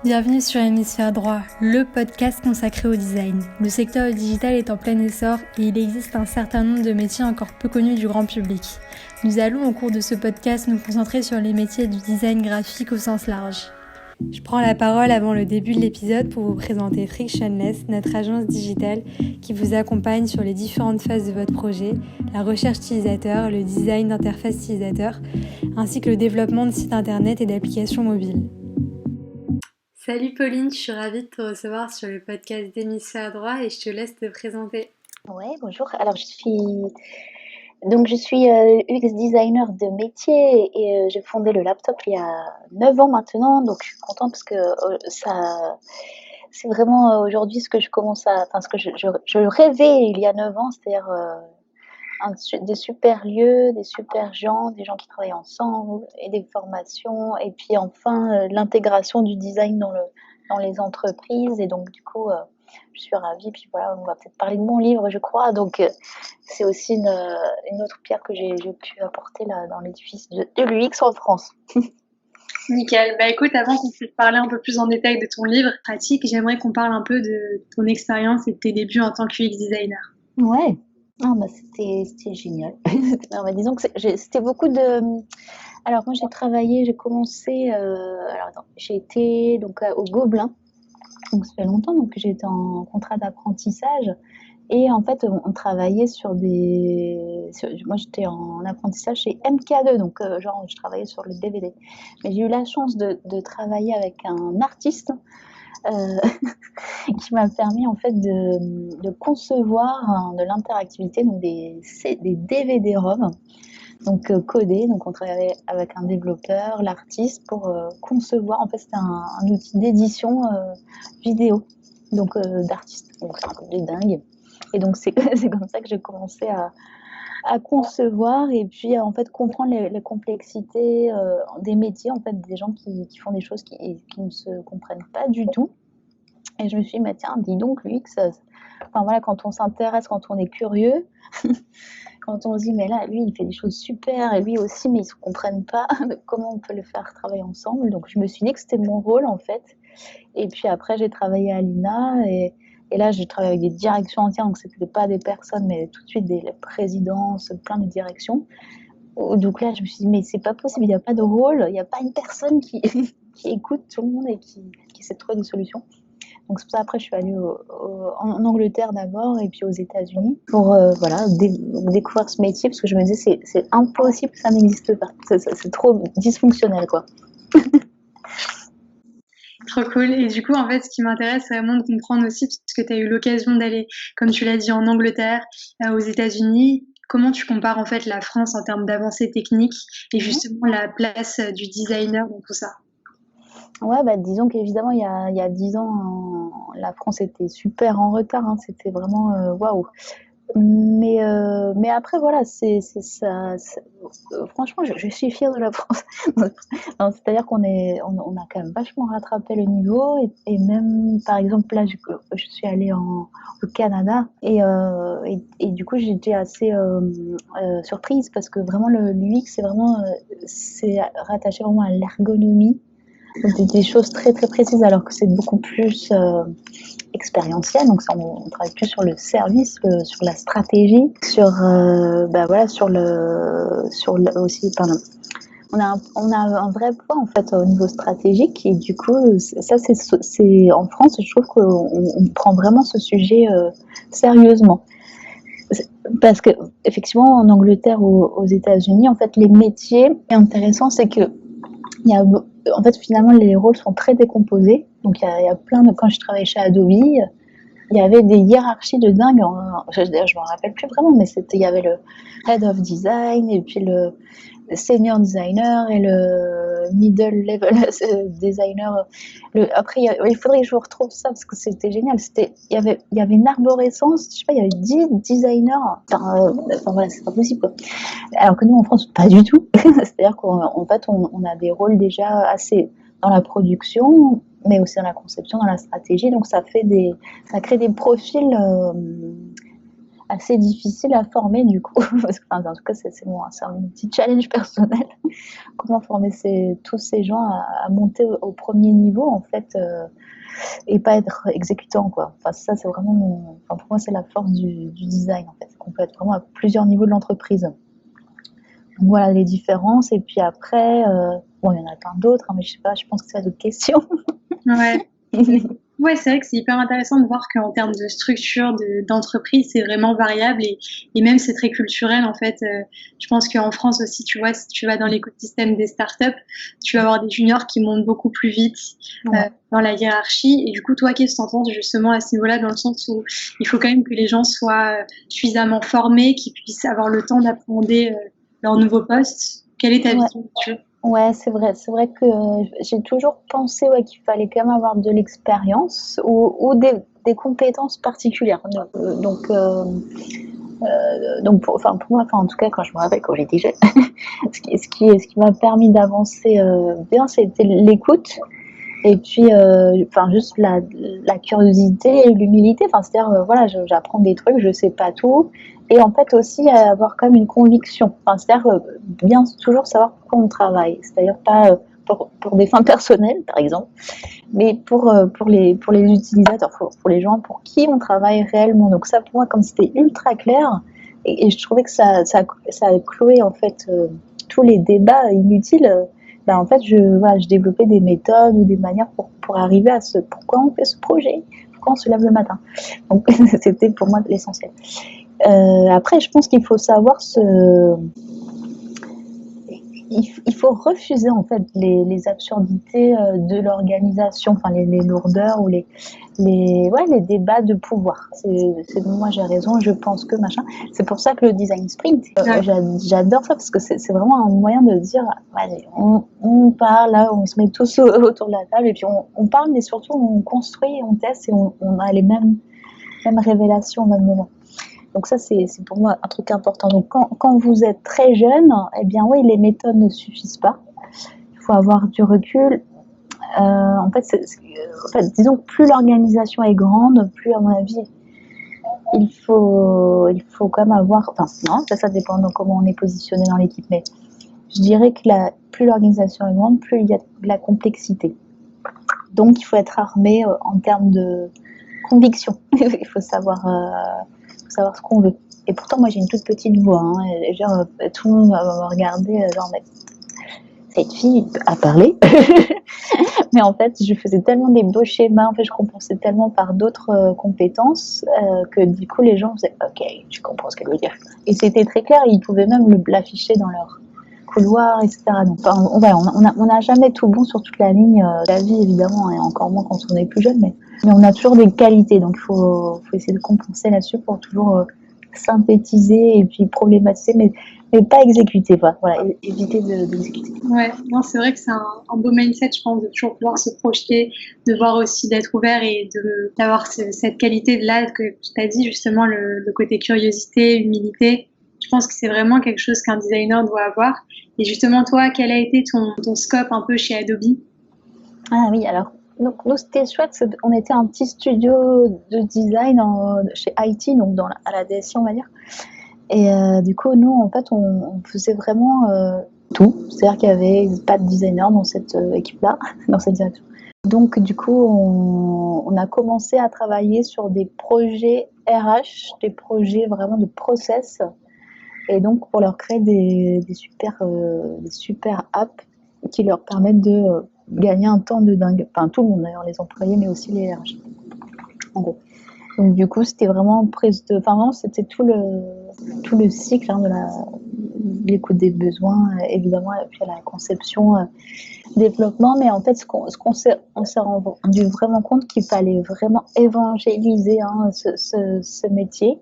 Bienvenue sur Hémisphère droit, le podcast consacré au design. Le secteur digital est en plein essor et il existe un certain nombre de métiers encore peu connus du grand public. Nous allons au cours de ce podcast nous concentrer sur les métiers du design graphique au sens large. Je prends la parole avant le début de l'épisode pour vous présenter Frictionless, notre agence digitale qui vous accompagne sur les différentes phases de votre projet, la recherche utilisateur, le design d'interface utilisateur, ainsi que le développement de sites internet et d'applications mobiles. Salut Pauline, je suis ravie de te recevoir sur le podcast d'Hémisphère droit et je te laisse te présenter. Ouais, bonjour. Alors, je suis UX designer de métier et j'ai fondé le laptop il y a 9 ans maintenant. Donc, je suis contente parce que c'est vraiment aujourd'hui ce que ce que je rêvais il y a 9 ans, c'est-à-dire des super lieux, des super gens, des gens qui travaillent ensemble et des formations. Et puis enfin, l'intégration du design dans les entreprises. Et donc, du coup, je suis ravie. Puis voilà, on va peut-être parler de mon livre, je crois. Donc, c'est aussi une autre pierre que j'ai pu apporter là, dans l'édifice de l'UX en France. Nickel. Bah écoute, avant qu'on puisse parler un peu plus en détail de ton livre pratique, j'aimerais qu'on parle un peu de ton expérience et de tes débuts en tant que UX designer. Ouais. Ah bah c'était génial. Non, bah, disons que c'était beaucoup de. Alors moi j'ai commencé. Alors attends, j'ai été donc au Gobelin. Donc ça fait longtemps donc que j'étais en contrat d'apprentissage et en fait on travaillait moi j'étais en apprentissage chez MK2 donc genre je travaillais sur le DVD. Mais j'ai eu la chance de travailler avec un artiste euh, qui m'a permis en fait de concevoir de l'interactivité, donc des DVD-ROM, donc codés. Donc on travaillait avec un développeur, l'artiste, pour concevoir. En fait, c'était un outil d'édition vidéo, donc d'artiste. Donc c'est un peu dingue. Et donc c'est comme ça que j'ai commencé à concevoir et puis en fait comprendre les complexités des métiers, en fait, des gens qui font des choses qui ne se comprennent pas du tout. Et je me suis dit, mais tiens, dis donc, lui, enfin voilà, quand on s'intéresse, quand on est curieux, quand on se dit, mais là, lui, il fait des choses super, et lui aussi, mais ils ne se comprennent pas, comment on peut le faire travailler ensemble. Donc, je me suis dit que c'était mon rôle, en fait. Et puis après, j'ai travaillé à l'INA, et là, j'ai travaillé avec des directions entières, donc c'était pas des personnes, mais tout de suite des présidences, plein de directions. Donc là, je me suis dit, mais c'est pas possible, il n'y a pas de rôle, il n'y a pas une personne qui, qui écoute tout le monde et qui sait trouver des solutions. Donc c'est pour ça après je suis allée en Angleterre d'abord et puis aux États-Unis pour voilà, découvrir ce métier parce que je me disais c'est impossible, ça n'existe pas. C'est trop dysfonctionnel quoi. Trop cool. Et du coup, en fait, ce qui m'intéresse, c'est vraiment de comprendre aussi, puisque tu as eu l'occasion d'aller, comme tu l'as dit, en Angleterre, aux États-Unis. Comment tu compares en fait la France en termes d'avancée technique et justement la place du designer dans tout ça? Ouais, bah disons qu'évidemment il y a 10 ans la France était super en retard, hein, c'était vraiment waouh. Mais après voilà, c'est ça. Franchement, je suis fière de la France. Non, c'est-à-dire on a quand même vachement rattrapé le niveau et même par exemple là, je suis allée au Canada et du coup j'étais assez surprise parce que vraiment le l'UX c'est rattaché vraiment à l'ergonomie. Donc des choses très très précises alors que c'est beaucoup plus expérientiel. Donc ça, on travaille plus sur le service, sur la stratégie, sur bah voilà, aussi. Pardon. On a un vrai poids en fait au niveau stratégique et du coup ça c'est en France je trouve qu'on prend vraiment ce sujet sérieusement parce que effectivement en Angleterre ou aux États-Unis en fait les métiers intéressants c'est que il y a en fait finalement les rôles sont très décomposés donc il y a plein de quand je travaillais chez Adobe il y avait des hiérarchies de dingue. D'ailleurs, je m'en rappelle plus vraiment, mais il y avait le head of design et puis le senior designer et le middle level designer. Après, il faudrait que je vous retrouve ça parce que c'était génial. Il y avait une arborescence. Je sais pas, il y avait 10 designers. Enfin voilà, c'est pas possible quoi. Alors que nous en France, pas du tout. C'est-à-dire qu'en fait, on a des rôles déjà assez dans la production, mais aussi dans la conception, dans la stratégie. Donc ça crée des profils assez difficile à former du coup, parce que, enfin, en tout cas c'est un petit challenge personnel. Comment former tous ces gens à monter au premier niveau en fait, et pas être exécutant quoi. Enfin ça c'est vraiment enfin, pour moi c'est la force du design en fait, qu'on peut être vraiment à plusieurs niveaux de l'entreprise. Donc voilà les différences et puis après, bon il y en a plein d'autres, hein, mais je sais pas, je pense que c'est d'autres questions. Ouais. Ouais, c'est vrai que c'est hyper intéressant de voir qu'en termes de structure d'entreprise, c'est vraiment variable et même c'est très culturel en fait. Je pense qu'en France aussi, tu vois, si tu vas dans l'écosystème des startups, tu vas avoir des juniors qui montent beaucoup plus vite dans la hiérarchie. Et du coup, toi, qu'est-ce que tu en penses justement à ce niveau-là, dans le sens où il faut quand même que les gens soient suffisamment formés, qu'ils puissent avoir le temps d'appréhender leur nouveau poste. Quelle est ta vision là-dessus? Ouais, c'est vrai que j'ai toujours pensé ouais, qu'il fallait quand même avoir de l'expérience ou des compétences particulières. Pour moi, enfin, en tout cas, quand je me rappelle quand j'étais jeune, ce qui m'a permis d'avancer bien, c'était l'écoute et puis enfin, juste la curiosité et l'humilité. Enfin, c'est-à-dire, voilà, j'apprends des trucs, je sais pas tout. Et en fait aussi avoir quand même une conviction. Enfin, c'est-à-dire bien toujours savoir pourquoi on travaille. C'est-à-dire pas pour des fins personnelles, par exemple, mais pour les utilisateurs, pour les gens pour qui on travaille réellement. Donc ça, pour moi, comme c'était ultra clair, et je trouvais que ça a cloué en fait tous les débats inutiles. Ben, en fait, voilà, je développais des méthodes ou des manières pour arriver à ce pourquoi on fait ce projet, pourquoi on se lève le matin. Donc c'était pour moi l'essentiel. Après, je pense qu'il faut savoir il faut refuser en fait les absurdités de l'organisation, enfin les lourdeurs ou les débats de pouvoir. Moi j'ai raison, je pense que machin. C'est pour ça que le design sprint, j'adore ça parce que c'est vraiment un moyen de dire, allez, on parle là, on se met tous autour de la table et puis on parle, mais surtout on construit, on teste et on a les mêmes révélations au même moment. Donc ça, c'est pour moi un truc important. Donc quand vous êtes très jeune, eh bien oui, les méthodes ne suffisent pas. Il faut avoir du recul. En fait, disons que plus l'organisation est grande, plus à mon avis, il faut quand même avoir. Enfin, non, ça dépend de comment on est positionné dans l'équipe, mais je dirais que plus l'organisation est grande, plus il y a de la complexité. Donc il faut être armé en termes de conviction. Il faut savoir ce qu'on veut. Et pourtant, moi, j'ai une toute petite voix. Hein, et genre, tout le monde va me regarder, genre, mais cette fille a parlé. Mais en fait, je faisais tellement des beaux schémas, en fait, je compensais tellement par d'autres compétences que du coup, les gens faisaient « Ok, je comprends ce qu'elle veut dire ». Et c'était très clair, ils pouvaient même l'afficher dans leur couloir, etc. Donc, on n'a jamais tout bon sur toute la ligne de la vie, évidemment, et encore moins quand on est plus jeune, mais on a toujours des qualités, donc il faut essayer de compenser là-dessus pour toujours synthétiser et puis problématiser, mais pas exécuter, voilà, éviter d'exécuter. Ouais, non, c'est vrai que c'est un beau mindset, je pense, de toujours pouvoir se projeter, de voir aussi d'être ouvert et d'avoir cette qualité de là que tu as dit, justement, le côté curiosité, humilité. Je pense que c'est vraiment quelque chose qu'un designer doit avoir. Et justement, toi, quel a été ton scope un peu chez Adobe? Ah oui, alors, donc, nous, c'était chouette. On était un petit studio de design chez IT, donc à la DSI, on va dire. Et du coup, nous, en fait, on faisait vraiment tout. C'est-à-dire qu'il n'y avait pas de designer dans cette équipe-là, dans cette direction. Donc, du coup, on a commencé à travailler sur des projets RH, des projets vraiment de process. Et donc, pour leur créer des super apps qui leur permettent de gagner un temps de dingue. Enfin, tout le monde d'ailleurs, les employés, mais aussi les RH. En gros. Donc, du coup, c'était vraiment vraiment, c'était tout le cycle hein, de l'écoute des besoins, évidemment, et puis la conception, développement. Mais en fait, on s'est rendu vraiment compte qu'il fallait vraiment évangéliser hein, ce métier.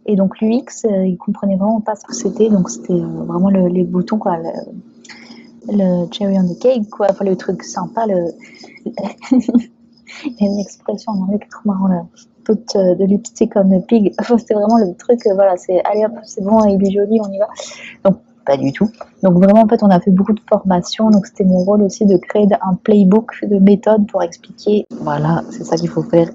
Et donc, l'UX, il comprenait vraiment pas ce que c'était. Donc, c'était vraiment les boutons, quoi. Le cherry on the cake, quoi. Enfin, le truc sympa. Il y a une expression en anglais qui est trop marrant, là. Put de lipstick on a pig. Enfin, c'était vraiment le truc, voilà, c'est allez hop, c'est bon, il est joli, on y va. Donc, pas du tout. Donc, vraiment, en fait, on a fait beaucoup de formations. Donc, c'était mon rôle aussi de créer un playbook de méthode pour expliquer, voilà, c'est ça qu'il faut faire.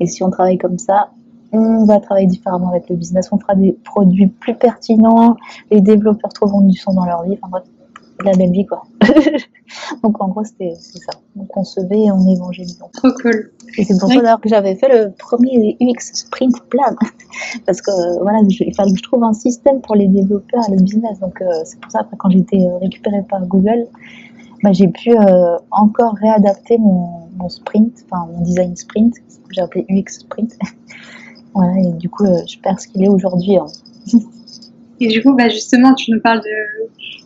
Et si on travaille comme ça, On va travailler différemment avec le business, on fera des produits plus pertinents, les développeurs trouveront du sens dans leur vie, enfin bref, la belle vie quoi. Donc en gros c'est ça. On concevait et on évangélisait. Trop cool. Et c'est pour ça d'ailleurs que j'avais fait le premier UX Sprint Plan. Parce que voilà, il fallait que je trouve un système pour les développeurs et le business. Donc c'est pour ça après quand j'ai été récupérée par Google, j'ai pu encore réadapter mon sprint, enfin mon design sprint, que j'ai appelé UX Sprint. Voilà, et du coup, je perds ce qu'il est aujourd'hui. Et du coup, justement, tu nous parles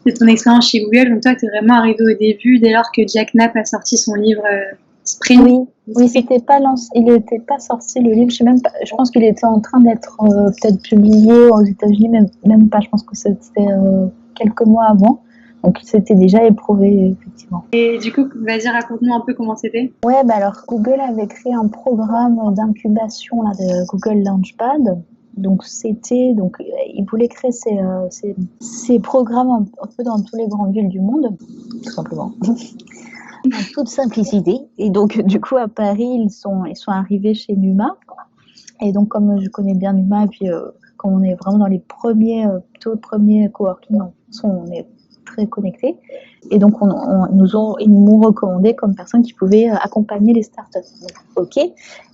de ton expérience chez Google. Donc toi, tu es vraiment arrivé au début, dès lors que Jack Knapp a sorti son livre Sprint. Oui, c'était pas lancé, il n'était pas sorti le livre. Je pense qu'il était en train d'être peut-être publié aux États-Unis, même pas. Je pense que c'était quelques mois avant. Donc il s'était déjà éprouvé, effectivement. Et du coup, vas-y, raconte-nous un peu comment c'était. Ouais, alors Google avait créé un programme d'incubation là, de Google Launchpad. Donc ils voulaient créer ces programmes un peu dans toutes les grandes villes du monde, tout simplement, en toute simplicité. Et donc du coup à Paris, ils sont arrivés chez Numa. Et donc comme je connais bien Numa, et puis comme on est vraiment dans les premiers coworking, on est très connectés. Et donc ils m'ont recommandé comme personne qui pouvait accompagner les startups. Donc, ok.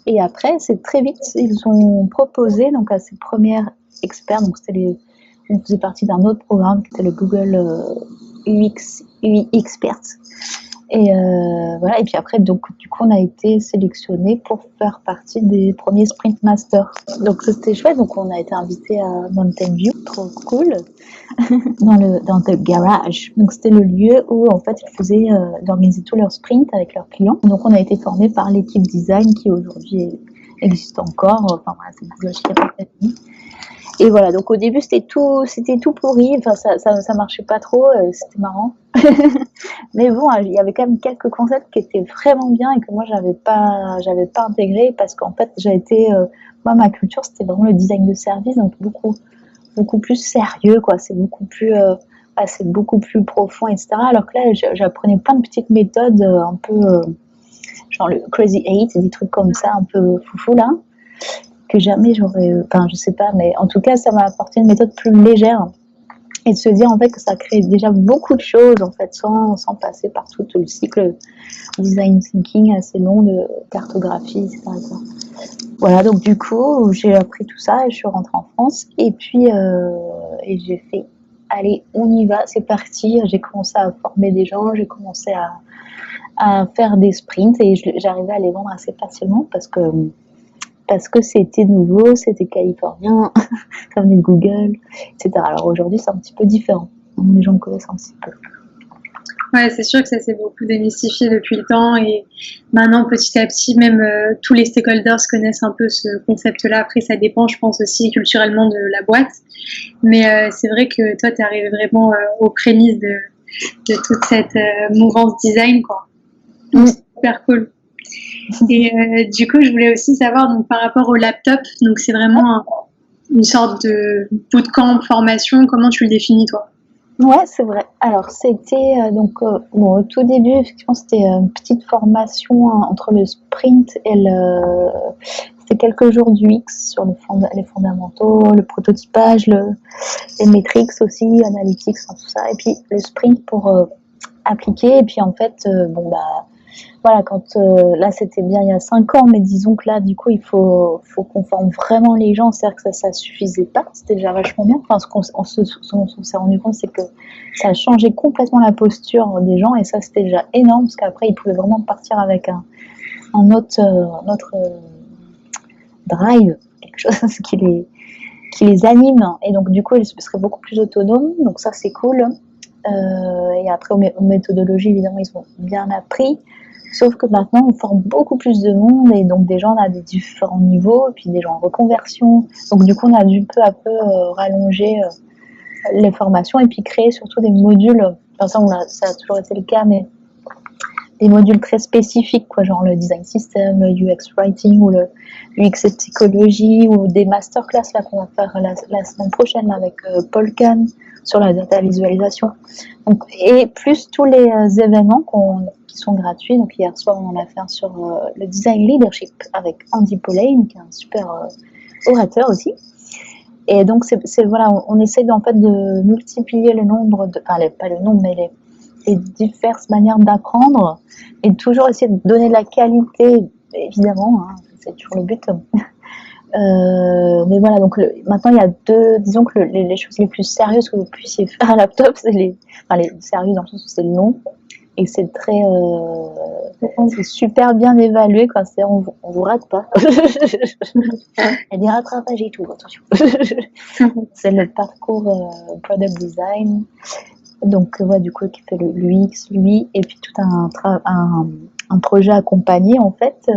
Et après, c'est très vite, ils ont proposé donc à ces premières experts, donc on faisait partie d'un autre programme qui était le Google UX UI Experts. Et voilà. Et puis après, donc du coup, on a été sélectionné pour faire partie des premiers Sprint Masters. Donc c'était chouette. Donc on a été invité à Mountain View, trop cool, dans le garage. Donc c'était le lieu où en fait ils organisaient tous leurs sprints avec leurs clients. Donc on a été formé par l'équipe design qui aujourd'hui existe encore. Enfin voilà, c'est Google qui a fait. Et voilà, donc au début c'était tout pourri, enfin ça marchait pas trop, c'était marrant. Mais bon, il y avait quand même quelques concepts qui étaient vraiment bien et que moi j'avais pas intégré parce qu'en fait moi ma culture c'était vraiment le design de service, donc beaucoup plus sérieux quoi, c'est beaucoup plus profond, etc. Alors que là j'apprenais plein de petites méthodes un peu genre le Crazy 8, des trucs comme ça un peu foufou là, que jamais je sais pas, mais en tout cas ça m'a apporté une méthode plus légère et de se dire en fait que ça crée déjà beaucoup de choses en fait sans passer par tout le cycle design thinking assez long de cartographie, etc. Voilà, donc du coup j'ai appris tout ça et je suis rentrée en France et puis et j'ai fait allez on y va, c'est parti, j'ai commencé à former des gens, j'ai commencé à faire des sprints et j'arrivais à les vendre assez facilement parce que c'était nouveau, c'était californien, ça venait de Google, etc. Alors aujourd'hui, c'est un petit peu différent. Les gens me connaissent un petit peu. Ouais, c'est sûr que ça s'est beaucoup démystifié depuis le temps et maintenant, petit à petit, même tous les stakeholders connaissent un peu ce concept-là. Après, ça dépend, je pense, aussi culturellement de la boîte. Mais c'est vrai que toi, tu es arrivé vraiment aux prémices de toute cette mouvance design, quoi. Donc, c'est super cool. Et du coup, je voulais aussi savoir donc, par rapport au laptop, donc c'est vraiment une sorte de bootcamp, formation, comment tu le définis toi? Ouais, c'est vrai. Alors, c'était au tout début, effectivement, c'était une petite formation entre le sprint et c'était quelques jours d'UX sur les fondamentaux, le prototypage, les métriques aussi, analytics, tout ça, et puis le sprint pour appliquer. Et puis en fait, voilà, là c'était bien il y a 5 ans, mais disons que là du coup il faut qu'on forme vraiment les gens, c'est-à-dire que ça suffisait pas, c'était déjà vachement bien. Enfin, ce qu'on s'est rendu compte, c'est que ça a changé complètement la posture des gens et ça c'était déjà énorme parce qu'après ils pouvaient vraiment partir avec un autre drive, quelque chose qui les anime et donc du coup ils seraient beaucoup plus autonomes, donc ça c'est cool. Et après aux méthodologies évidemment ils ont bien appris. Sauf que maintenant, on forme beaucoup plus de monde et donc des gens à des différents niveaux, et puis des gens en reconversion. Donc du coup, on a dû peu à peu rallonger les formations et puis créer surtout des modules. Enfin, ça a toujours été le cas, mais des modules très spécifiques, quoi, genre le design system, le UX writing ou le UX psychologie ou des masterclass là qu'on va faire la semaine prochaine là, avec Paul Kahn sur la data visualisation. Donc, et plus tous les événements qui sont gratuits. Donc hier soir, on en a fait un sur le design leadership avec Andy Pollane, qui est un super orateur aussi. Et donc, voilà, on essaie en fait de multiplier le nombre pas le nombre, mais les diverses manières d'apprendre et toujours essayer de donner de la qualité, évidemment, hein, c'est toujours le but. Mais voilà, donc maintenant il y a disons que les choses les plus sérieuses que vous puissiez faire à laptop, c'est les sérieuses dans le sens où c'est long et c'est très, c'est super bien évalué, quoi. On vous rate pas. Il y a des rattrapages et tout, attention. C'est le parcours product design. Donc, du coup, qui fait le UX, lui, et puis tout un projet accompagné, en fait,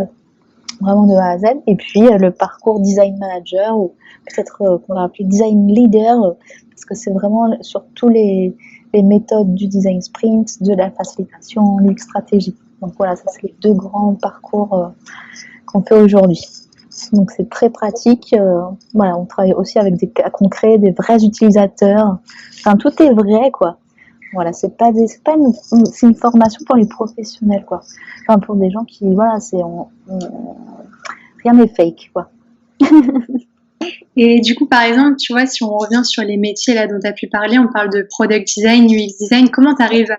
vraiment de A à Z. Et puis, le parcours design manager, ou peut-être qu'on va appeler design leader, parce que c'est vraiment sur tous les méthodes du design sprint, de la facilitation, l'UX stratégie. Donc voilà, ça c'est les 2 grands parcours qu'on fait aujourd'hui. Donc c'est très pratique. Voilà, on travaille aussi avec des cas concrets, des vrais utilisateurs. Enfin, tout est vrai, quoi. Voilà, c'est une formation pour les professionnels, quoi. Enfin, pour des gens qui, voilà, rien n'est fake, quoi. Et du coup, par exemple, tu vois, si on revient sur les métiers là dont tu as pu parler, on parle de product design, UX design. Comment tu arrives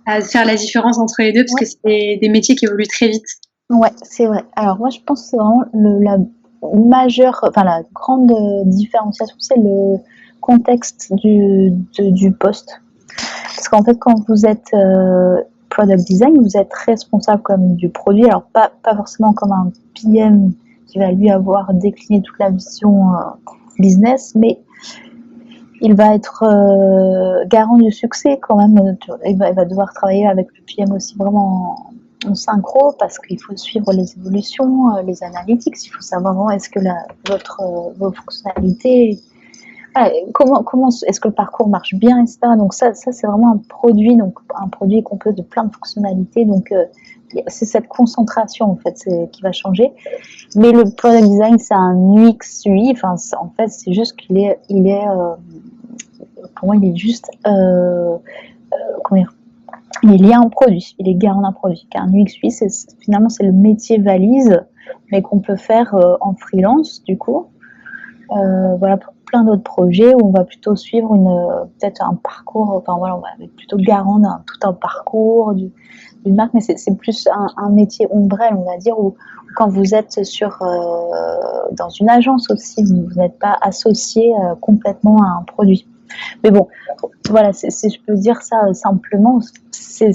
à faire la différence entre les deux? Parce que c'est des métiers qui évoluent très vite. Ouais, c'est vrai. Alors moi, je pense que c'est vraiment la grande différenciation, c'est le contexte du poste. Parce qu'en fait, quand vous êtes product design, vous êtes responsable comme du produit. Alors pas forcément comme un PM qui va lui avoir décliné toute la vision business, mais il va être garant du succès quand même. Il va devoir travailler avec le PM aussi vraiment en synchro, parce qu'il faut suivre les évolutions, les analytics. Il faut savoir vraiment est-ce que vos fonctionnalités, comment est-ce que le parcours marche bien, etc. Donc ça c'est vraiment un produit composé de plein de fonctionnalités. Donc c'est cette concentration en fait qui va changer. Mais le product design, c'est un UX UI. Enfin, en fait, c'est juste qu'il est pour moi, il est juste comment dire, il est lié à un produit, il est garant d'un produit. Car un UX UI, finalement c'est le métier valise, mais qu'on peut faire en freelance du coup. Voilà, pour plein d'autres projets où on va plutôt suivre peut-être un parcours, enfin voilà, on va être plutôt garant tout un parcours d'une marque, mais c'est plus un métier ombrelle, on va dire, où quand vous êtes dans une agence aussi, vous n'êtes pas associé complètement à un produit. Mais bon, voilà, si je peux dire ça simplement, c'est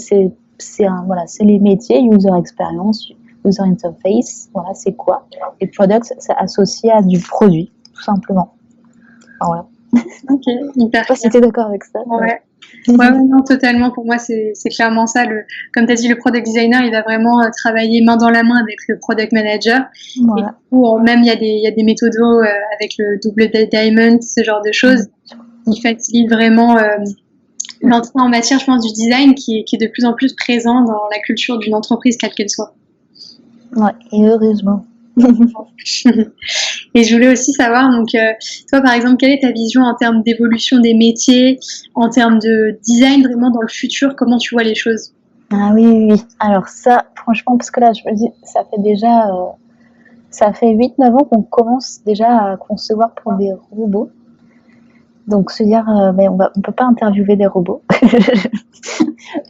les métiers, user experience, user interface, voilà, c'est quoi. Et product, c'est associé à du produit, tout simplement. Voilà. Ok, hyper. Je sais pas si tu es d'accord avec ça. Ouais. Ouais, non, totalement. Pour moi, c'est clairement ça. Comme tu as dit, le product designer, il va vraiment travailler main dans la main avec le product manager. Voilà. Et du coup, même, il y a des méthodos avec le double diamond, ce genre de choses, qui facilitent vraiment l'entrée en matière, je pense, du design qui est de plus en plus présent dans la culture d'une entreprise, quelle qu'elle soit. Ouais, et heureusement. Et je voulais aussi savoir, donc, toi, par exemple, quelle est ta vision en termes d'évolution des métiers, en termes de design, vraiment dans le futur, comment tu vois les choses? Ah oui. Alors ça, franchement, parce que là, je me dis, ça fait 8-9 ans qu'on commence déjà à concevoir pour des robots. Donc se dire, mais on peut pas interviewer des robots.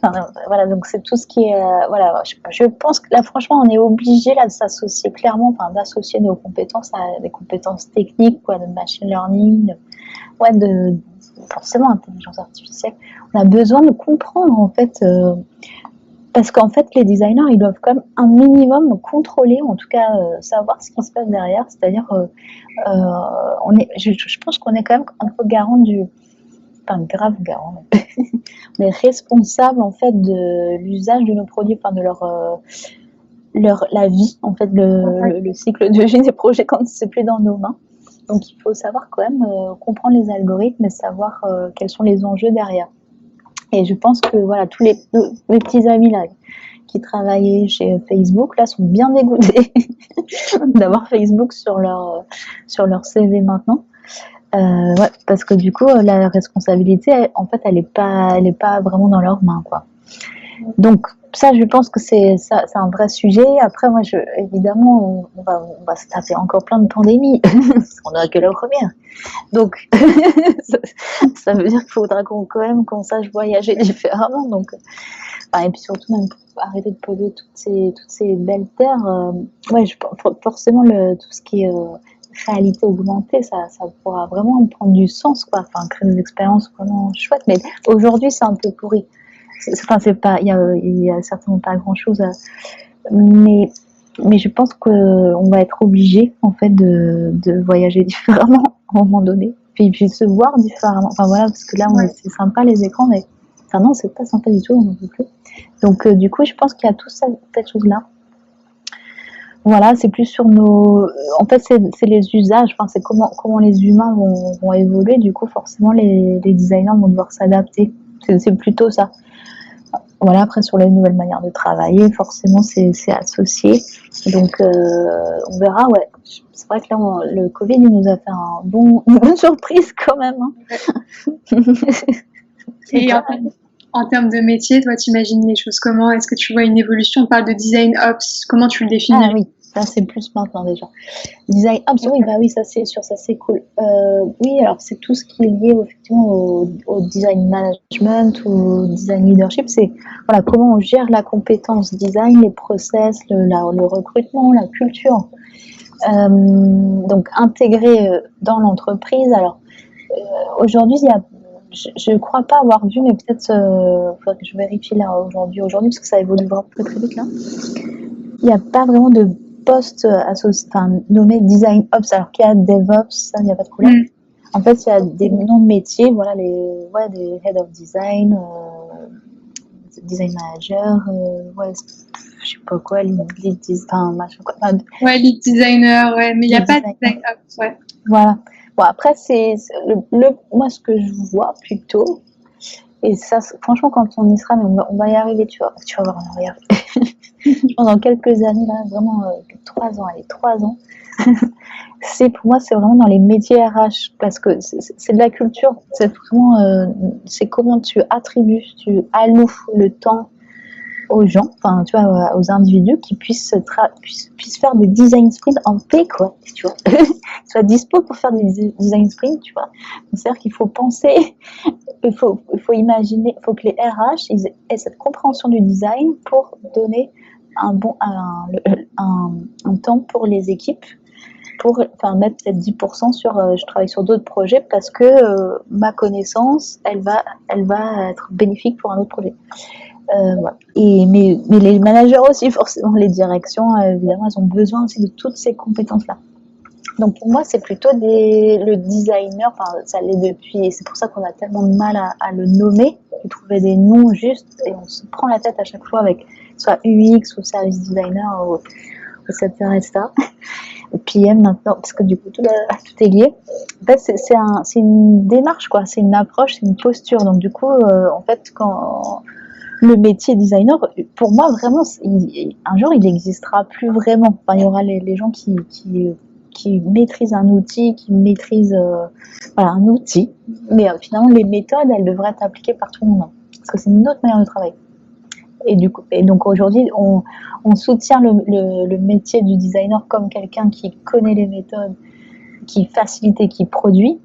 Enfin, voilà, donc c'est tout ce qui est, voilà, je pense que là, franchement, on est obligé là de s'associer clairement, enfin d'associer nos compétences à des compétences techniques, quoi, de machine learning, forcément intelligence artificielle. On a besoin de comprendre en fait. Parce qu'en fait, les designers, ils doivent quand même un minimum contrôler, en tout cas savoir ce qui se passe derrière. C'est-à-dire, je pense qu'on est quand même un peu garant grave garant. On est responsable en fait de l'usage de nos produits, enfin de la vie, en fait, le cycle de vie des projets quand c'est plus dans nos mains. Donc, il faut savoir quand même comprendre les algorithmes et savoir quels sont les enjeux derrière. Et je pense que voilà, tous mes petits amis là qui travaillaient chez Facebook là sont bien dégoûtés d'avoir Facebook sur leur CV maintenant. Ouais, parce que du coup la responsabilité, en fait, elle est pas vraiment dans leurs mains, quoi. Donc ça, je pense que c'est un vrai sujet. Après, moi, évidemment, on va se taper encore plein de pandémies. On n'aura que la première. Donc, ça veut dire qu'il faudra quand même qu'on sache voyager différemment. Donc, et puis surtout même pour arrêter de polluer toutes ces belles terres. Ouais, forcément tout ce qui est réalité augmentée, ça pourra vraiment prendre du sens, quoi. Enfin, créer des expériences vraiment chouettes. Mais aujourd'hui, c'est un peu pourri. C'est pas, il y a certainement pas grand chose mais je pense qu'on va être obligé en fait de voyager différemment à un moment donné, puis de se voir différemment. Enfin voilà, parce que là c'est sympa les écrans, mais enfin non, c'est pas sympa du tout, on n'en peut plus. Donc du coup, je pense qu'il y a tout ça, cette chose-là. Voilà, c'est plus sur nos. En fait, c'est les usages. Enfin, c'est comment les humains vont évoluer. Du coup, forcément, les designers vont devoir s'adapter. C'est plutôt ça. Voilà, après sur les nouvelles manières de travailler, forcément c'est associé. Donc on verra, ouais. C'est vrai que là, le Covid il nous a fait une bonne surprise quand même. Hein. Et en termes de métier, toi, tu imagines les choses comment? Est-ce que tu vois une évolution? On parle de design ops, comment tu le définis? Ah oui, ça c'est plus maintenant déjà. Design ops, oui, bah oui, ça c'est sûr, ça c'est cool. Oui, alors c'est tout ce qui est lié effectivement au design management ou au design leadership. C'est voilà, comment on gère la compétence design, les process, le recrutement, la culture. Donc intégré dans l'entreprise. Alors aujourd'hui, je ne crois pas avoir vu, mais peut-être faudrait que je vérifie là aujourd'hui, parce que ça évolue vraiment très vite là. Il n'y a pas vraiment de poste nommé Design Ops, alors qu'il y a DevOps, ça, il n'y a pas de problème. En fait, il y a des noms de métiers, voilà, des Head of Design, Design Manager, je sais pas quoi, Lead machin quoi. Ouais, Lead Designer, ouais, mais il n'y a pas de Design Ops, ouais. Voilà. Bon, après, c'est moi, ce que je vois plutôt, et ça, franchement, quand on y sera, on va y arriver, tu vas voir, on va y arriver. Je pense dans quelques années, là, vraiment 3 ans, allez, 3 ans, pour moi, c'est vraiment dans les métiers RH, parce que c'est de la culture, c'est vraiment, c'est comment tu attribues, tu alloues le temps aux gens, enfin, tu vois, aux individus qui puissent faire des design sprints en paix, quoi, tu vois. Soient dispo pour faire des design sprints, tu vois. C'est-à-dire qu'il faut penser, il faut imaginer, il faut que les RH ils aient cette compréhension du design pour donner un temps pour les équipes, pour mettre peut-être 10% sur je travaille sur d'autres projets parce que ma connaissance elle va être bénéfique pour un autre projet. Voilà. Mais les managers aussi, forcément, les directions, évidemment, elles ont besoin aussi de toutes ces compétences-là. Donc pour moi, c'est plutôt le designer, ça l'est depuis, et c'est pour ça qu'on a tellement de mal à le nommer, de trouver des noms justes, et on se prend la tête à chaque fois avec soit UX ou service designer, ou etc. Et PM maintenant, parce que du coup tout est lié. En fait, c'est une démarche, quoi, c'est une approche, c'est une posture. Donc du coup, en fait, quand le métier designer, pour moi, vraiment, un jour, il n'existera plus vraiment. Enfin, il y aura les gens qui maîtrisent un outil, qui maîtrisent un outil. Mais finalement, les méthodes, elles devraient être appliquées par tout le monde. Parce que c'est une autre manière de travailler. Et donc aujourd'hui, on soutient le métier du designer comme quelqu'un qui connaît les méthodes, qui facilite et qui produit.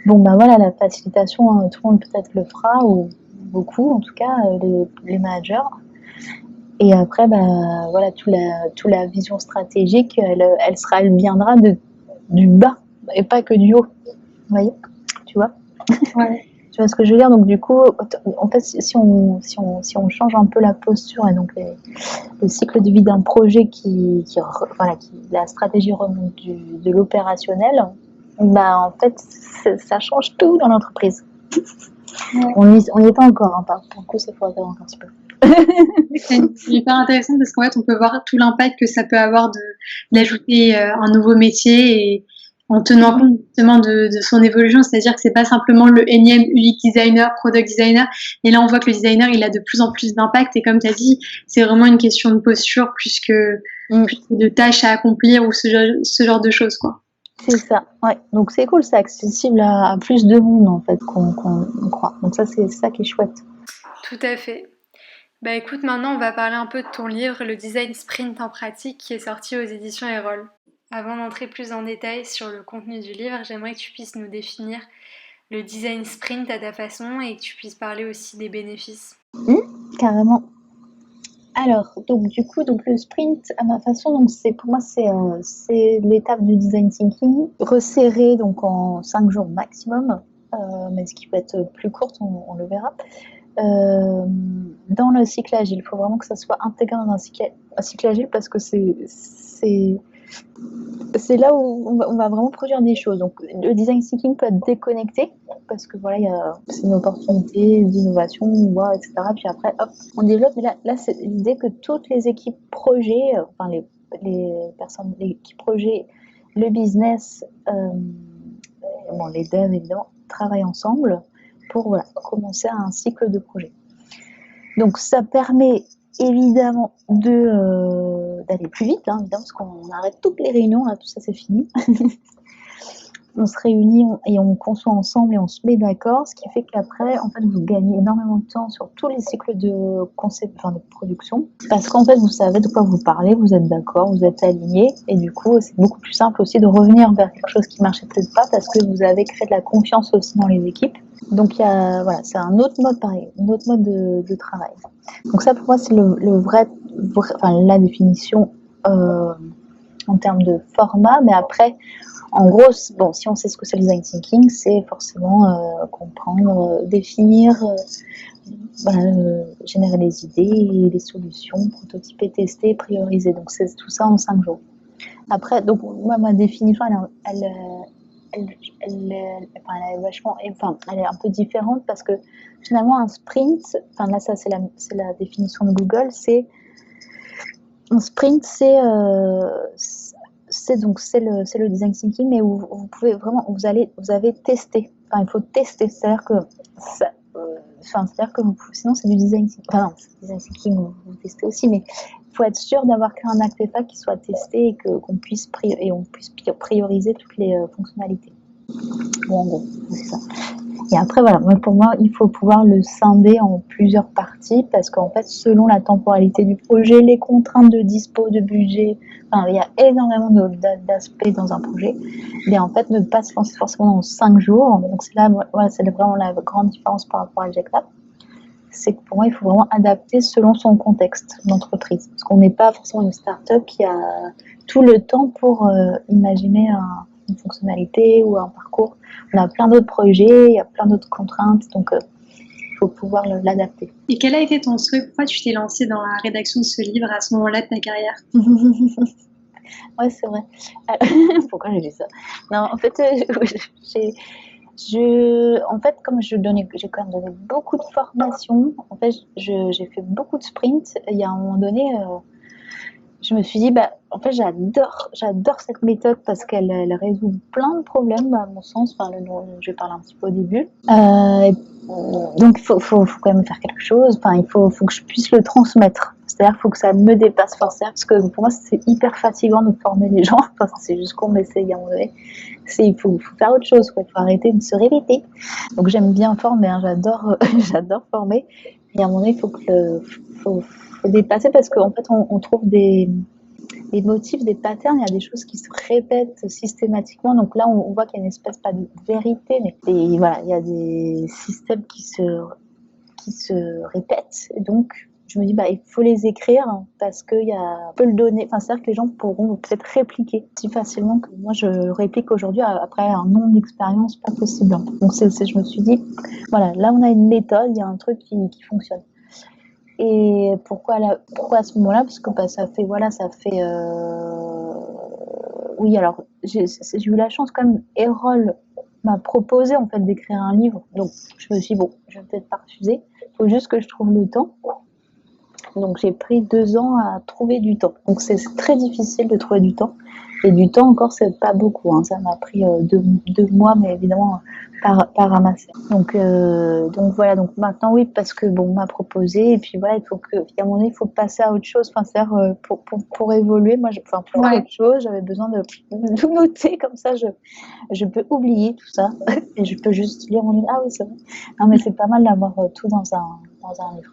Bon, ben voilà, la facilitation, tout le monde peut-être le fera, ou beaucoup en tout cas, les managers. Et après, voilà, toute la vision stratégique, elle viendra du bas et pas que du haut. Vous voyez, tu vois? Ouais. Tu vois ce que je veux dire? Donc du coup, en fait, si on change un peu la posture et donc le cycle de vie d'un projet la stratégie remonte de l'opérationnel, en fait, ça change tout dans l'entreprise. Ouais. On n'y est pas encore, hein, pour le coup, ça faudrait faire encore un petit peu. C'est hyper intéressant parce qu'en fait, on peut voir tout l'impact que ça peut avoir d'ajouter un nouveau métier et en tenant compte justement de son évolution, c'est-à-dire que c'est pas simplement le énième UX designer, product designer, et là on voit que le designer il a de plus en plus d'impact et comme tu as dit, c'est vraiment une question de posture plus que de tâches à accomplir ou ce genre de choses, quoi. C'est ça, ouais. Donc c'est cool, c'est accessible à plus de monde en fait qu'on croit. Donc ça, c'est ça qui est chouette. Tout à fait. Bah écoute, maintenant on va parler un peu de ton livre, Le design sprint en pratique, qui est sorti aux éditions Erol. Avant d'entrer plus en détail sur le contenu du livre, j'aimerais que tu puisses nous définir le design sprint à ta façon et que tu puisses parler aussi des bénéfices. Carrément. Alors, donc du coup, donc le sprint à ma façon, donc c'est pour moi c'est l'étape du design thinking resserrée donc en 5 jours maximum, mais ce qui peut être plus courte, on le verra. Dans le cycle agile, il faut vraiment que ça soit intégré dans un cycle agile parce que c'est là où on va vraiment produire des choses. Donc le design thinking peut être déconnecté parce que voilà, c'est une opportunité d'innovation, etc. Puis après, hop, on développe. Mais là c'est l'idée que toutes les équipes projets, enfin les personnes, l'équipe projet, le business, bon, les devs évidemment, travaillent ensemble pour voilà, commencer un cycle de projet. Donc ça permet évidemment d'aller plus vite, évidemment, parce qu'on arrête toutes les réunions, là, tout ça c'est fini. On se réunit et on conçoit ensemble et on se met d'accord, ce qui fait qu'après, en fait, vous gagnez énormément de temps sur tous les cycles de concept, enfin de production, parce qu'en fait, vous savez de quoi vous parlez, vous êtes d'accord, vous êtes alignés, et du coup, c'est beaucoup plus simple aussi de revenir vers quelque chose qui marchait peut-être pas, parce que vous avez créé de la confiance aussi dans les équipes. Donc voilà, c'est un autre mode pareil, un autre mode de travail. Donc ça, pour moi, c'est le vrai, enfin la définition en termes de format, mais après. En gros, bon, si on sait ce que c'est le design thinking, c'est forcément comprendre, définir, générer les idées, les solutions, prototyper, tester, prioriser. Donc c'est tout ça en 5 jours. Après, donc moi ma définition, elle est vachement, enfin, elle est un peu différente parce que finalement un sprint, enfin là ça c'est la définition de Google, c'est un sprint, c'est le design thinking, mais où vous pouvez vraiment, vous avez testé. Enfin, il faut tester, c'est-à-dire que ça, c'est-à-dire que sinon c'est du design thinking. Enfin non, c'est du design thinking, vous testez aussi, mais il faut être sûr d'avoir créé un artefact qui soit testé et qu'on puisse prioriser toutes les fonctionnalités. Bon, en gros, c'est ça. Et après, voilà, pour moi, il faut pouvoir le scinder en plusieurs parties parce qu'en fait, selon la temporalité du projet, les contraintes de dispo, de budget, enfin, il y a énormément d'aspects dans un projet. Mais en fait, ne pas se lancer forcément dans 5 jours. Donc, c'est là, voilà, c'est vraiment la grande différence par rapport à JetLab. C'est que pour moi, il faut vraiment adapter selon son contexte d'entreprise. Parce qu'on n'est pas forcément une start-up qui a tout le temps pour imaginer une fonctionnalité ou un parcours. On a plein d'autres projets, il y a plein d'autres contraintes, donc il faut pouvoir l'adapter. Et quel a été ton souhait? Pourquoi tu t'es lancée dans la rédaction de ce livre à ce moment-là de ta carrière? Ouais, c'est vrai. Pourquoi j'ai dit ça? Non, en fait, en fait, comme j'ai quand même donné beaucoup de formations, en fait, j'ai fait beaucoup de sprints. Il y a un moment donné, je me suis dit, en fait, j'adore cette méthode parce qu'elle résout plein de problèmes, à mon sens. Enfin, je vais parler un petit peu au début. Donc, il faut quand même faire quelque chose. Enfin, il faut que je puisse le transmettre. C'est-à-dire qu'il faut que ça me dépasse forcément. Parce que pour moi, c'est hyper fatigant de former les gens. Enfin, c'est juste qu'on essaye à un moment donné. Il faut faire autre chose, quoi. Il faut arrêter de se répéter. Donc, j'aime bien former. Hein. J'adore former. Et à un moment donné, il faut dépasser parce qu'en fait, on trouve des motifs, des patterns, il y a des choses qui se répètent systématiquement. Donc là, on voit qu'il y a une espèce, pas de vérité, mais voilà, il y a des systèmes qui se répètent. Et donc, je me dis, il faut les écrire parce qu'on peut le donner. Enfin, c'est-à-dire que les gens pourront peut-être répliquer si facilement que moi je réplique aujourd'hui après un nombre d'expériences pas possible. Donc, je me suis dit, voilà, là on a une méthode, il y a un truc qui fonctionne. Et pourquoi à ce moment-là? Parce que ça fait oui, alors j'ai eu la chance quand même. Erol m'a proposé en fait d'écrire un livre, donc je me suis dit, bon, je vais peut-être pas refuser. Il faut juste que je trouve le temps. Donc j'ai pris 2 ans à trouver du temps. Donc c'est très difficile de trouver du temps. Et du temps encore, c'est pas beaucoup. Hein. Ça m'a pris 2 mois, mais évidemment pas ramasser. Donc voilà. Donc maintenant oui, parce que bon, on m'a proposé. Et puis voilà, à un moment donné, il faut passer à autre chose. Enfin, c'est-à-dire pour évoluer. Moi, pour faire autre chose, j'avais besoin de tout noter comme ça. Je peux oublier tout ça et je peux juste lire mon livre. Ah oui, c'est vrai. Non, mais c'est pas mal d'avoir tout dans dans un livre.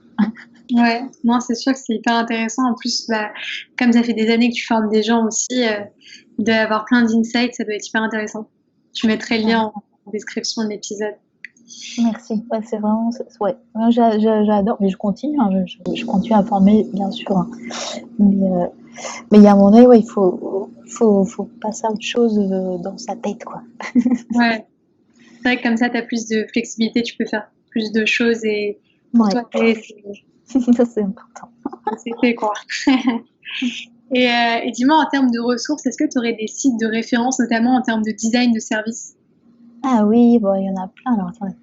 Ouais, non, c'est sûr que c'est hyper intéressant. En plus, comme ça fait des années que tu formes des gens aussi, il doit y avoir plein d'insights, ça doit être hyper intéressant. Je mettrai le lien en description de l'épisode. Merci. Ouais, c'est vraiment, ouais. Moi, j'adore, mais je continue, hein, je continue à former, bien sûr, hein. Mais il y a un moment donné, ouais, il faut passer à autre chose dans sa tête, quoi. Ouais, c'est vrai que comme ça, tu as plus de flexibilité, tu peux faire plus de choses et pour toi, Ça, c'est important. c'est fait, quoi. Et dis-moi, en termes de ressources, est-ce que tu aurais des sites de référence, notamment en termes de design de service? Ah oui, bon, il y en a plein. Alors, attendez.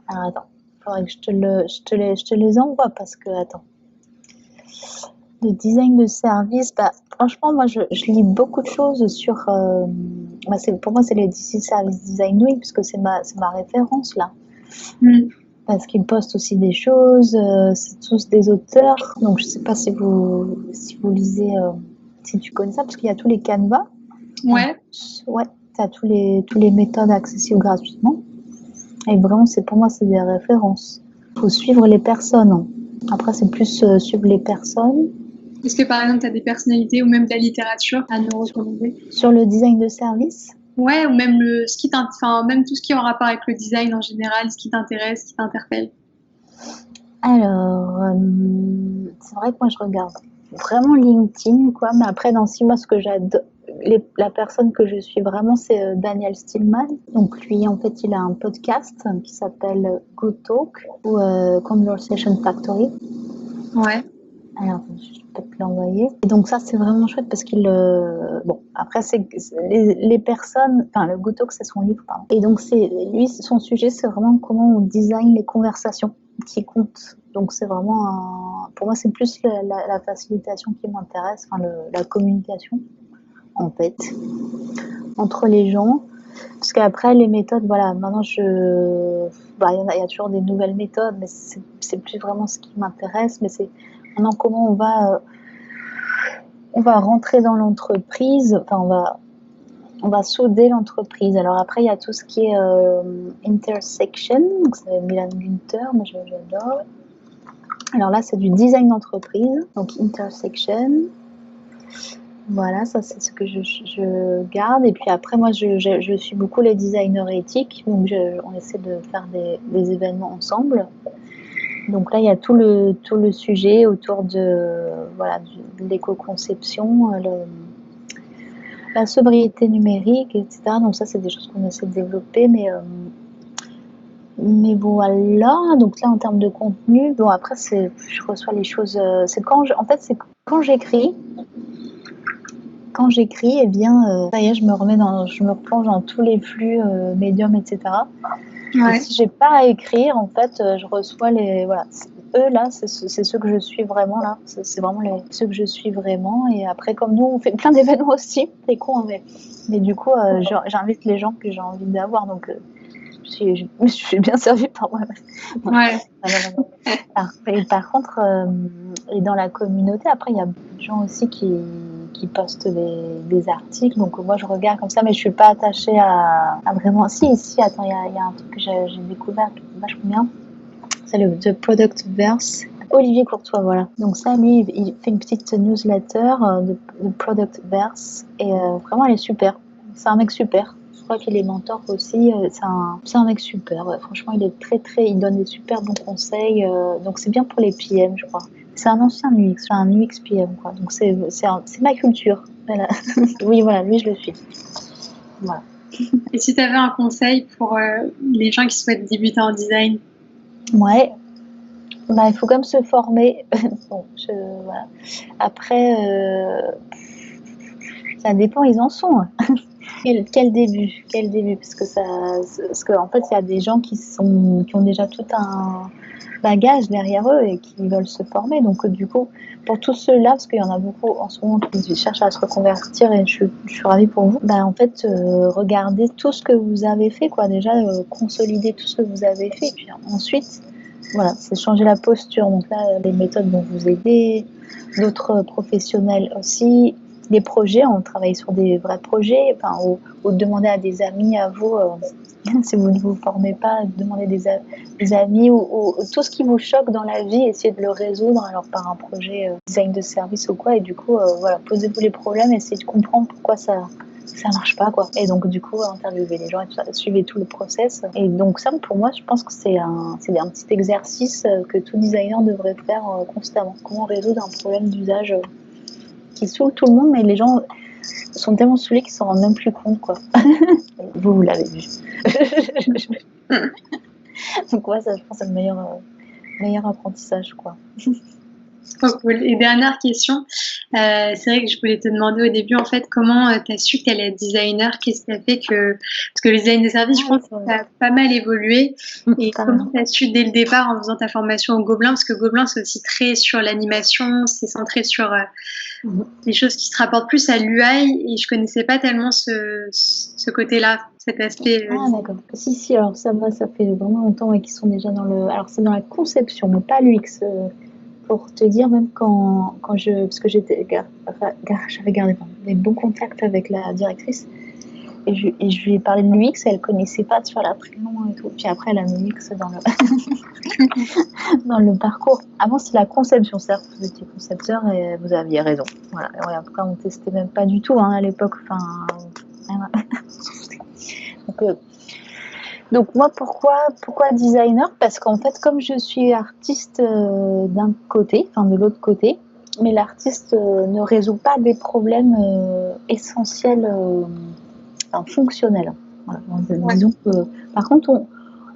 Alors, attends. Faudrait que je te les envoie parce que, attends. Le design de service, franchement, moi, je lis beaucoup de choses sur. Pour moi, c'est les DC Service Design Week, parce que c'est ma référence, là. Parce qu'ils postent aussi des choses, c'est tous des auteurs. Donc, je sais pas si vous lisez, si tu connais ça, parce qu'il y a tous les canevas. Ouais. Ouais, tu as tous les méthodes accessibles gratuitement. Et vraiment, pour moi, c'est des références. Il faut suivre les personnes, hein. Après, c'est plus suivre les personnes. Est-ce que par exemple, tu as des personnalités ou même de la littérature à nous recommander? Sur le design de service? Ouais, ou même même tout ce qui est en rapport avec le design en général, ce qui t'intéresse, ce qui t'interpelle. Alors, c'est vrai que moi, je regarde vraiment LinkedIn, quoi. Mais après, dans 6 mois, ce que j'adore, la personne que je suis vraiment, c'est Daniel Stillman. Donc, lui, en fait, il a un podcast qui s'appelle Good Talk ou Conversation Factory. Ouais. Alors, je peux te l'envoyer. Et donc, ça, c'est vraiment chouette parce qu'il. Bon, après, c'est les personnes. Enfin, le Good Talk, c'est son livre, pardon. Et donc, lui, son sujet, c'est vraiment comment on design les conversations qui comptent. Donc, c'est vraiment pour moi, c'est plus la facilitation qui m'intéresse, enfin, la communication, en fait, entre les gens. Parce qu'après, les méthodes, voilà, maintenant, il y a toujours des nouvelles méthodes, mais c'est plus vraiment ce qui m'intéresse. Mais c'est maintenant comment on va rentrer dans l'entreprise, enfin, on va souder l'entreprise. Alors après, il y a tout ce qui est intersection, donc c'est Milan Günther, moi j'adore. Alors là, c'est du design d'entreprise, donc intersection. Voilà, ça c'est ce que je garde. Et puis après, moi je suis beaucoup les designers éthiques, donc on essaie de faire des événements ensemble. Donc là, il y a tout le sujet autour de l'éco-conception, la sobriété numérique, etc. Donc ça, c'est des choses qu'on essaie de développer, mais voilà. Donc là, en termes de contenu, bon après, je reçois les choses. C'est quand j'écris. Quand j'écris, eh bien, ça y est, je me replonge dans tous les flux médiums, etc. Ouais. Et si j'ai pas à écrire, en fait, je reçois voilà. Eux, là, c'est ceux que je suis vraiment, là. C'est vraiment ceux que je suis vraiment. Et après, comme nous, on fait plein d'événements aussi. C'est con, hein, mais du coup, j'invite les gens que j'ai envie d'avoir. Donc, je suis bien servie par moi-même. Ouais. Par contre, et dans la communauté, après, il y a beaucoup de gens aussi qui postent des articles. Donc, moi, je regarde comme ça, mais je suis pas attachée à vraiment. Si, attends, il y a un truc que j'ai découvert qui est vachement bien. C'est le The Product Verse. Olivier Courtois, voilà. Donc ça, lui, il fait une petite newsletter de Product Verse. Et vraiment, elle est super. C'est un mec super. Je crois qu'il est mentor aussi. C'est un mec super. Ouais. Franchement, il est il donne des super bons conseils. Donc c'est bien pour les PM, je crois. C'est un ancien UX, un UX PM, quoi. Donc c'est ma culture. Voilà. Oui, voilà, lui, je le suis. Voilà. Et si tu avais un conseil pour les gens qui souhaitent débuter en design? Ouais. Il faut quand même se former. Bon, voilà. Après, ça dépend, ils en sont. Quel début? Parce qu'en fait, il y a des gens qui ont déjà tout un bagage derrière eux et qui veulent se former. Donc, du coup, pour tous ceux-là, parce qu'il y en a beaucoup en ce moment qui cherchent à se reconvertir et je suis ravie pour vous, en fait, regardez tout ce que vous avez fait, quoi. Déjà, consolider tout ce que vous avez fait. Puis ensuite, voilà, c'est changer la posture. Donc là, les méthodes vont vous aider, d'autres professionnels aussi. Les projets, on travaille sur des vrais projets, ou demander à des amis à vous Si vous ne vous formez pas, demandez des amis ou tout ce qui vous choque dans la vie, essayez de le résoudre alors par un projet design de service ou quoi. Et du coup, voilà, posez-vous les problèmes, essayez de comprendre pourquoi ça marche pas, quoi. Et donc, du coup, interviewez les gens et tout ça, suivez tout le process. Et donc, ça, pour moi, je pense que c'est un petit exercice que tout designer devrait faire constamment. Comment résoudre un problème d'usage qui saoule tout le monde, mais les gens sont tellement saoulés qu'ils s'en rendent même plus compte, quoi. Vous l'avez vu. Donc, ouais, ça, je pense, c'est le meilleur apprentissage, quoi. Trop cool. Et dernière question, c'est vrai que je voulais te demander au début, en fait, comment tu as su que tu allais être designer? Qu'est-ce qui a fait que... Parce que le design de service, je pense que ça a pas mal évolué. Et comment tu as su dès le départ en faisant ta formation au Gobelin? Parce que Gobelin, c'est aussi très sur l'animation, c'est centré sur des choses qui se rapportent plus à l'UI. Et je connaissais pas tellement ce côté-là, cet aspect. Ah, d'accord. Si, alors ça fait vraiment longtemps qu'ils sont déjà dans le... Alors, c'est dans la conception, mais pas l'UX. Pour te dire, même parce que j'avais gardé des bons contacts avec la directrice et je lui ai parlé de l'UX, elle connaissait pas sur la prénom et tout. Puis après, elle a mis l'UX dans dans le parcours. Avant, c'est la conception, c'est-à-dire que vous étiez concepteur et vous aviez raison. Voilà. Et après, on testait même pas du tout à l'époque. Enfin, donc moi, pourquoi designer? Parce qu'en fait, comme je suis artiste d'un côté, enfin de l'autre côté, mais l'artiste ne résout pas des problèmes essentiels, fonctionnels. Voilà. Disons que, par contre,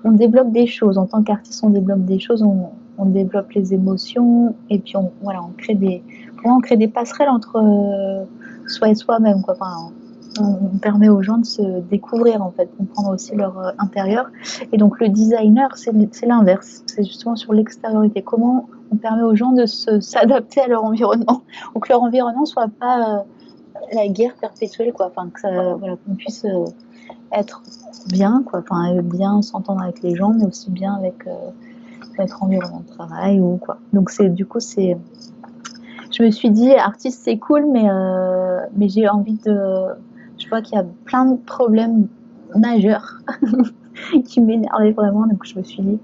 on développe des choses. En tant qu'artiste, on développe des choses, on développe les émotions, et puis on crée des passerelles entre soi et soi-même, quoi. Enfin, on permet aux gens de se découvrir, en fait, comprendre aussi leur intérieur. Et donc le designer, c'est l'inverse. C'est justement sur l'extériorité. Comment on permet aux gens de s'adapter à leur environnement, ou que leur environnement soit pas la guerre perpétuelle, quoi. Enfin, qu'on puisse être bien, quoi. Enfin, bien s'entendre avec les gens, mais aussi bien avec notre environnement de travail ou quoi. Donc je me suis dit, artiste c'est cool, mais j'ai envie je vois qu'il y a plein de problèmes majeurs qui m'énervaient vraiment, donc je me suis dit,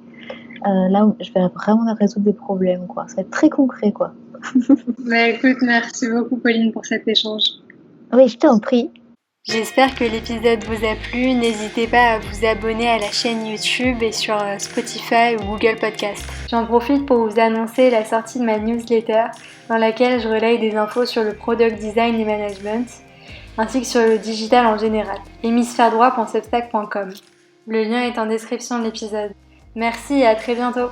là je vais vraiment résoudre des problèmes, quoi. Ça va être très concret, quoi. Écoute, merci beaucoup Pauline pour cet échange. Oui, je t'en prie. J'espère que l'épisode vous a plu. N'hésitez pas à vous abonner à la chaîne YouTube et sur Spotify ou Google Podcast. J'en profite pour vous annoncer la sortie de ma newsletter dans laquelle je relaye des infos sur le product design et management ainsi que sur le digital en général. hémisphère-droit.substack.com. Le lien est en description de l'épisode. Merci et à très bientôt.